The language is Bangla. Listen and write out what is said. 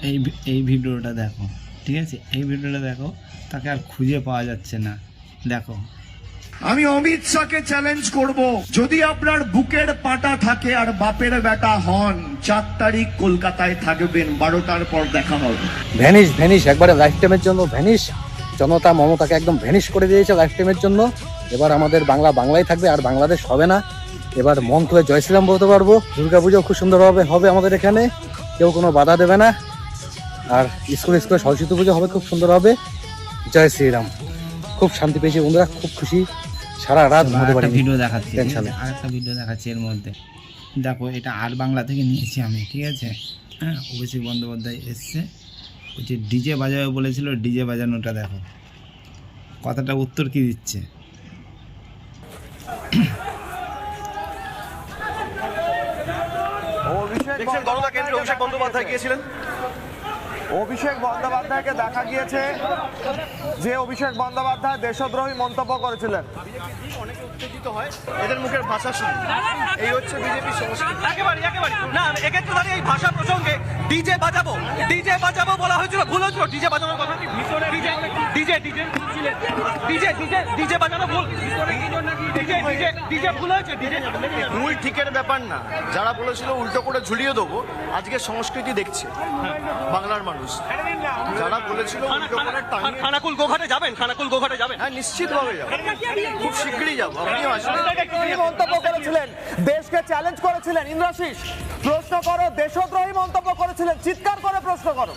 এই ভিডিওটা দেখো, ঠিক আছে? এই ভিডিওটা দেখো, তাকে আর খুঁজে পাওয়া যাচ্ছে না। দেখো, আমি অমিত শাহকে চ্যালেঞ্জ করব, যদি আপনার বুকের পাটা থাকে আর বাপের বেটা হন, 4 তারিখ কলকাতায় থাকবেন, 12টার পর দেখা হবে। ভ্যানিশ একবারে লাইফ টাইমের জন্য ভ্যানিশ। জনতা মমতাকে একদম ভ্যানিশ করে দিয়েছে লাইফ টাইমের জন্য। এবার আমাদের বাংলাই থাকবে, আর বাংলাদেশ হবে না। এবার মন খুলে জয় শ্রীরাম বলতে পারবো। দুর্গাপুজো খুব সুন্দরভাবে হবে আমাদের এখানে, কেউ কোনো বাধা দেবে না। আর স্কুলে সরস্বতী পুজো হবে খুব সুন্দর হবে। জয় শ্রীরাম। খুব শান্তি পেয়েছি বন্ধুরা, খুব খুশি। সারা রাত আরেকটা ভিডিও দেখাচ্ছি, আরেকটা ভিডিও দেখাচ্ছি এর মধ্যে। দেখো, এটা আর বাংলা থেকে নিয়েছি আমি, ঠিক আছে? হ্যাঁ, অভিষেক বন্দ্যোপাধ্যায় এসছে, ওই যে ডিজে বাজাবে বলেছিল, ডিজে বাজানোটা দেখো, কথাটা উত্তর কি দিচ্ছে। অভিষেক বন্দ্যোপাধ্যায় গিয়েছিলেন। অভিষেক বন্দ্যোপাধ্যায়কে দেখা গিয়েছে যে অভিষেক বন্দ্যোপাধ্যায় দেশদ্রোহী মন্তব্য করেছিলেন। অনেকে উত্তেজিত হয় এদের মুখের ভাষা শুনে, এই হচ্ছে বিজেপি সংস্কৃতি। একেবারে না, এক্ষেত্রে দাঁড়িয়ে এই ভাষা প্রসঙ্গে ডিজে বাজাবো বলা হয়েছিল, ভুল হয়েছিল। ডিজে বাজানোর কথা কি ভিতরে ডিজে বাজানো ভুল, ডিজে ভুল হয়েছে। ভুল ঠিকের ব্যাপার না, যারা বলেছিল উল্টো করে ঝুলিয়ে দেবো, আজকে সংস্কৃতি দেখছে বাংলার মানুষ। যারা বলেছিল উল্টো করে খানাকুল গোঘাটে যাবেন, হ্যাঁ নিশ্চিতভাবে যাবো, খুব শীঘ্রই যাবো। আপনিও আসবেন। মন্তব্য করেছিলেন, দেশকে চ্যালেঞ্জ করেছিলেন। ইন্দ্রাশিস, প্রশ্ন করো, দেশদ্রোহী মন্তব্য করেছিলেন, চিৎকার করে প্রশ্ন করো।